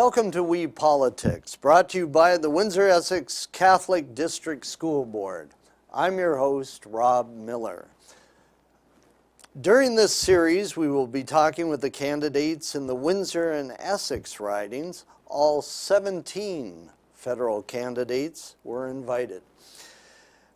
Welcome to We Politics, brought to you by the Windsor-Essex Catholic District School Board. I'm your host, Rob Miller. During this series, we will be talking with the candidates in the Windsor and Essex ridings. All 17 federal candidates were invited.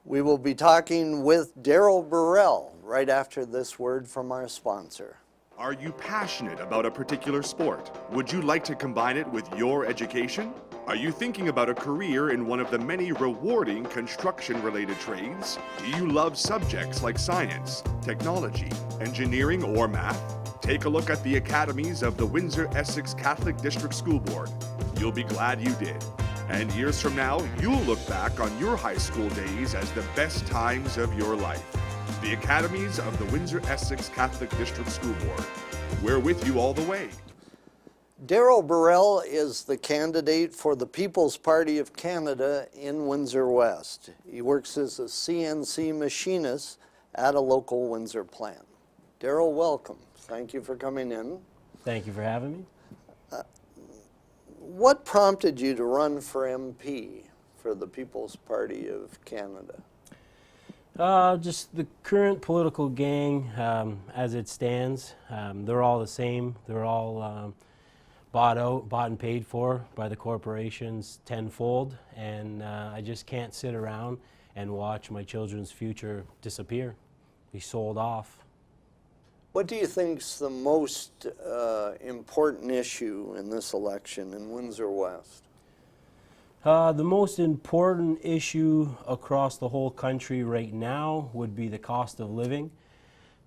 We will be talking with Darryl Burrell right after this word from our sponsor. Are you passionate about a particular sport? Would you like to combine it with your education? Are you thinking about a career in one of the many rewarding construction-related trades? Do you love subjects like science, technology, engineering, or math? Take a look at the academies of the Windsor-Essex Catholic District School Board. You'll be glad you did. And years from now, you'll look back on your high school days as the best times of your life. The Academies of the Windsor-Essex Catholic District School Board. We're with you all the way. Darryl Burrell is the candidate for the People's Party of Canada in Windsor West. He works as a CNC machinist at a local Windsor plant. Darryl, welcome. Thank you for coming in. Thank you for having me. What prompted you to run for MP for the People's Party of Canada? Just the current political gang as it stands. They're all the same. They're all bought and paid for by the corporations tenfold, and I just can't sit around and watch my children's future disappear, be sold off. What do you think is the most important issue in this election in Windsor West? The most important issue across the whole country right now would be the cost of living.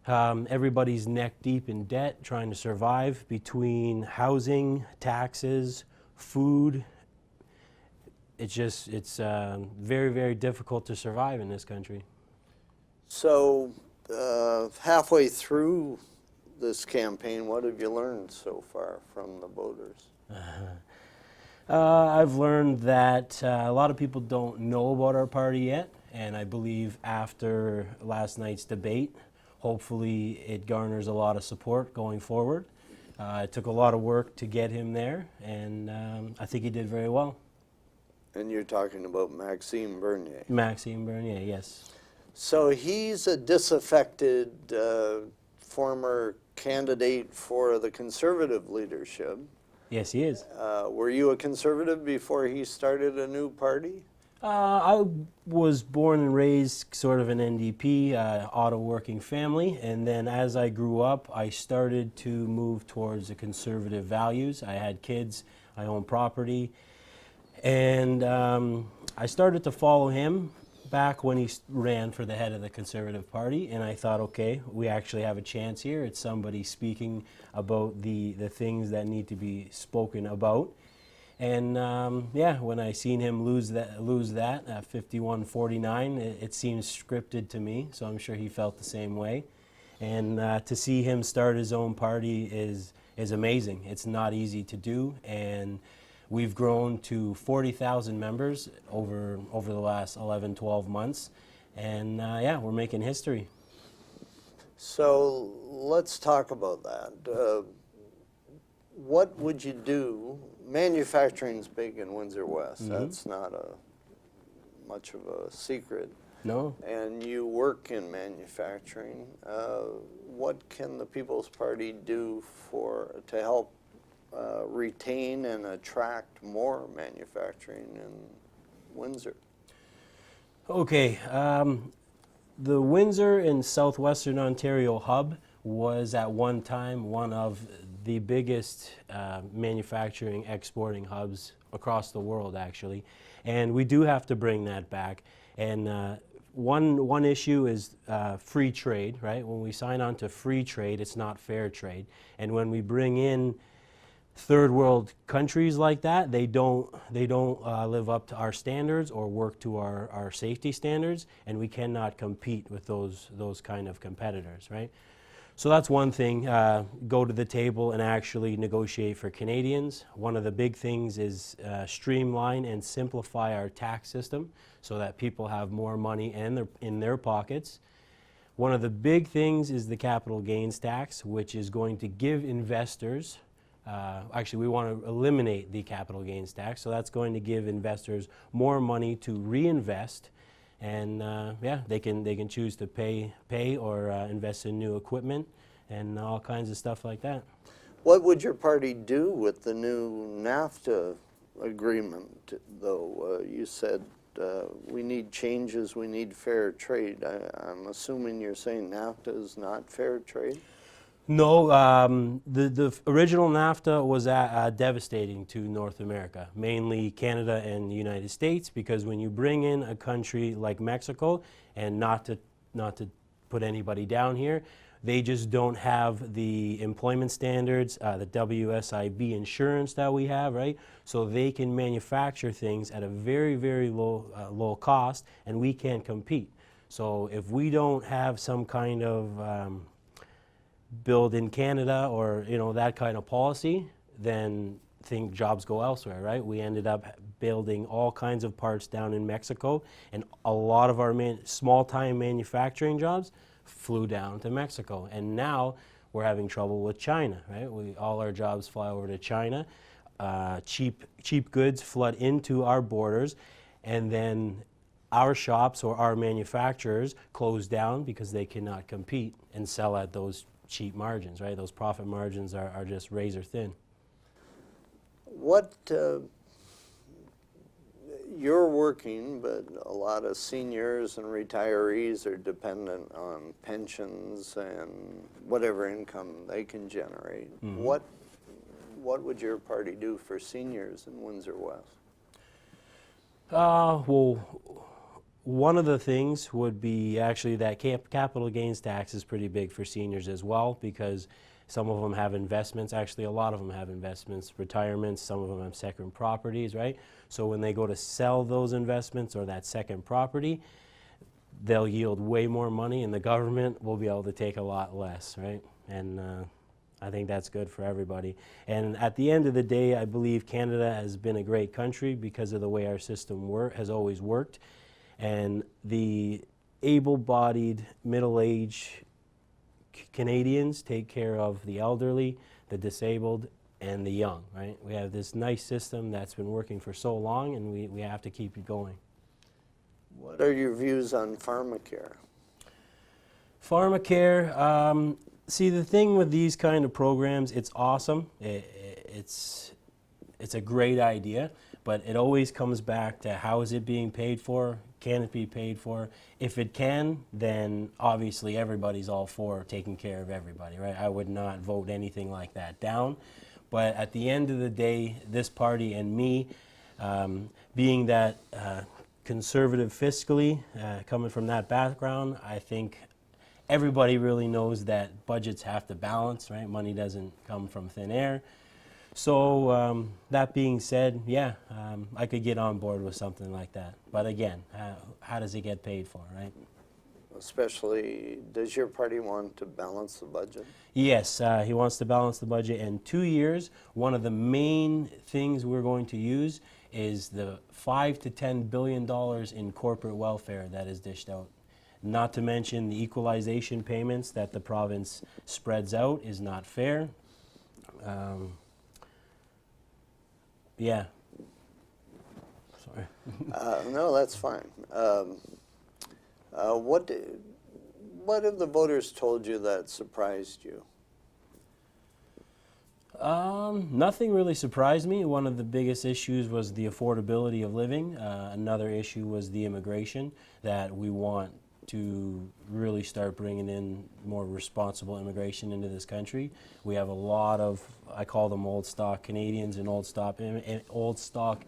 Everybody's neck deep in debt, trying to survive between housing, taxes, food. It's very, very difficult to survive in this country. So, halfway through this campaign, what have you learned so far from the voters? I've learned that a lot of people don't know about our party yet, and I believe after last night's debate, hopefully it garners a lot of support going forward. It took a lot of work to get him there, and I think he did very well. And you're talking about Maxime Bernier. Maxime Bernier, yes. So he's a disaffected former candidate for the Conservative leadership. Yes, he is. Were you a Conservative before he started a new party? I was born and raised sort of an NDP, auto working family, and then as I grew up, I started to move towards the conservative values. I had kids, I owned property, and I started to follow him back when he ran for the head of the Conservative Party, and I thought, okay, we actually have a chance here. It's somebody speaking about the things that need to be spoken about. And yeah, when I seen him lose that at 51-49, it seems scripted to me, so I'm sure he felt the same way. And to see him start his own party is amazing. It's not easy to do, and we've grown to 40,000 members over the last 11, 12 months, and yeah, we're making history. So let's talk about that. What would you do? Manufacturing's big in Windsor West. Mm-hmm. That's not much of a secret. No. And you work in manufacturing. What can the People's Party do to help retain and attract more manufacturing in Windsor? Okay, the Windsor and Southwestern Ontario hub was at one time one of the biggest manufacturing exporting hubs across the world, actually, and we do have to bring that back. And one issue is free trade, right? When we sign on to free trade, it's not fair trade, and when we bring in third world countries like that, they don't live up to our standards or work to our safety standards, and we cannot compete with those kind of competitors, right? So that's one thing, go to the table and actually negotiate for Canadians. One of the big things is streamline and simplify our tax system so that people have more money in their pockets. One of the big things is the capital gains tax, which is going to give investors actually we want to eliminate the capital gains tax. So that's going to give investors more money to reinvest, and yeah, they can choose to pay or invest in new equipment and all kinds of stuff like that. What would your party do with the new NAFTA agreement, though? You said we need changes, we need fair trade. I'm assuming you're saying NAFTA is not fair trade? No, the original NAFTA was devastating to North America, mainly Canada and the United States, because when you bring in a country like Mexico, and not to put anybody down here, they just don't have the employment standards, the WSIB insurance that we have, right? So they can manufacture things at a very, very low cost, and we can't compete. So if we don't have some kind of build in Canada or that kind of policy, then jobs go elsewhere, right? We ended up building all kinds of parts down in Mexico, and a lot of our small-time manufacturing jobs flew down to Mexico, and now we're having trouble with China, right? All our jobs fly over to China. Cheap goods flood into our borders, and then our shops or our manufacturers close down because they cannot compete and sell at those cheap margins, right? Those profit margins are just razor thin. What you're working, but a lot of seniors and retirees are dependent on pensions and whatever income they can generate. Mm-hmm. What would your party do for seniors in Windsor West? Well, one of the things would be actually that capital gains tax is pretty big for seniors as well, because some of them have investments. Actually, a lot of them have investments, retirements. Some of them have second properties, right? So when they go to sell those investments or that second property, they'll yield way more money, and the government will be able to take a lot less, right? And I think that's good for everybody. And at the end of the day, I believe Canada has been a great country because of the way our system has always worked. And the able-bodied, middle-aged Canadians take care of the elderly, the disabled, and the young, right? We have this nice system that's been working for so long, and we have to keep it going. What are your views on Pharmacare? Pharmacare, see, the thing with these kind of programs, it's awesome. It's a great idea, but it always comes back to how is it being paid for? Can it be paid for? If it can, then obviously everybody's all for taking care of everybody, right? I would not vote anything like that down. But at the end of the day, this party and me, being that conservative fiscally, coming from that background, I think everybody really knows that budgets have to balance, right? Money doesn't come from thin air. So that being said, yeah, I could get on board with something like that. But again, how does it get paid for, right? Especially, does your party want to balance the budget? Yes, he wants to balance the budget. In 2 years, one of the main things we're going to use is the $5 to $10 billion in corporate welfare that is dished out. Not to mention the equalization payments that the province spreads out is not fair. Yeah. Sorry. No, that's fine. What have the voters told you that surprised you? Nothing really surprised me. One of the biggest issues was the affordability of living. Another issue was the immigration, that we want to really start bringing in more responsible immigration into this country. We have a lot of, I call them old stock Canadians and old stock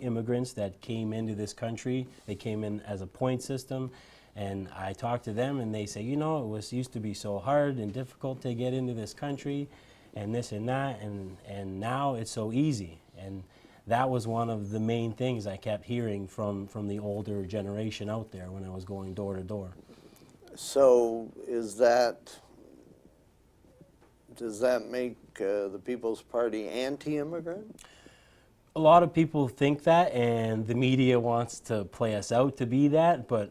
immigrants that came into this country. They came in as a point system, and I talk to them and they say, you know, it used to be so hard and difficult to get into this country and this and that, and now it's so easy. And that was one of the main things I kept hearing from the older generation out there when I was going door to door. So does that make the People's Party anti-immigrant? A lot of people think that, and the media wants to play us out to be that, but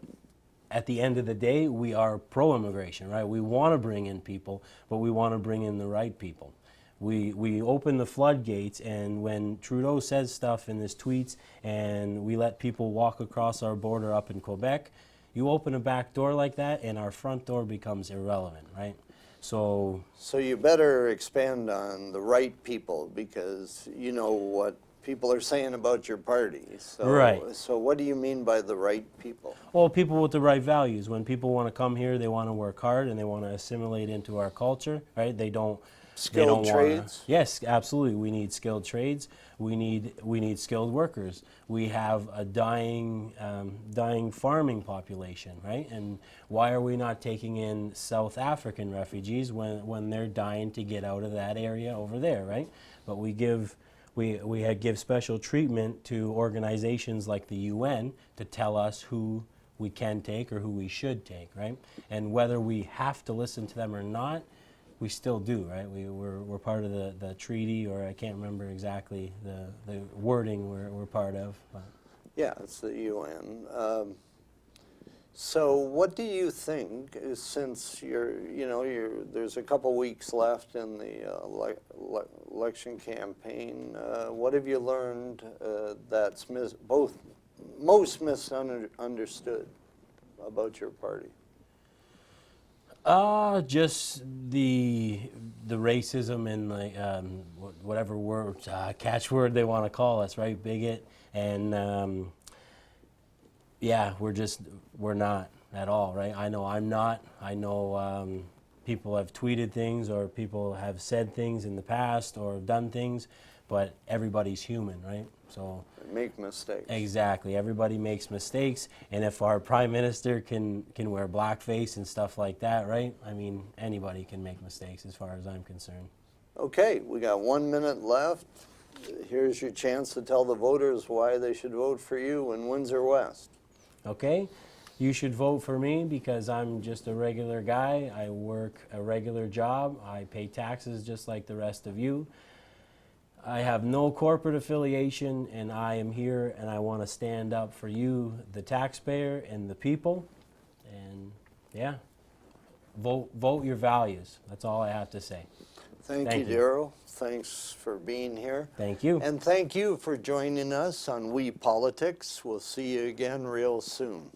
at the end of the day, we are pro-immigration, right? We want to bring in people, but we want to bring in the right people. we open the floodgates, and when Trudeau says stuff in his tweets and we let people walk across our border up in Quebec, you open a back door like that and our front door becomes irrelevant, right? So you better expand on the right people, because you know what people are saying about your party. So, right. So what do you mean by the right people? Well, people with the right values. When people want to come here, they want to work hard and they want to assimilate into our culture, right? They don't Skilled trades? Yes, absolutely. We need skilled trades. We need skilled workers. We have a dying farming population, right? And why are we not taking in South African refugees when they're dying to get out of that area over there, right? But we give special treatment to organizations like the UN to tell us who we can take or who we should take, right? And whether we have to listen to them or not, we still do, right? We're part of the treaty, or I can't remember exactly the wording we're part of. But. Yeah, it's the UN. So what do you think, since there's a couple weeks left in the election campaign, what have you learned that's most misunderstood about your party? Just the racism and like whatever word catchword they want to call us, right? Bigot, and yeah, we're not at all, right? I know I'm not. I know people have tweeted things or people have said things in the past or done things, but everybody's human, right? So make mistakes. Exactly. Everybody makes mistakes, and if our prime minister can wear blackface and stuff like that, right? I mean, anybody can make mistakes as far as I'm concerned. Okay, we got 1 minute left. Here's your chance to tell the voters why they should vote for you in Windsor West. Okay, you should vote for me because I'm just a regular guy. I work a regular job. I pay taxes just like the rest of you. I have no corporate affiliation, and I am here and I want to stand up for you, the taxpayer, and the people. And yeah, vote your values. That's all I have to say. Thank you, Darryl. Thanks for being here. Thank you. And thank you for joining us on We Politics. We'll see you again real soon.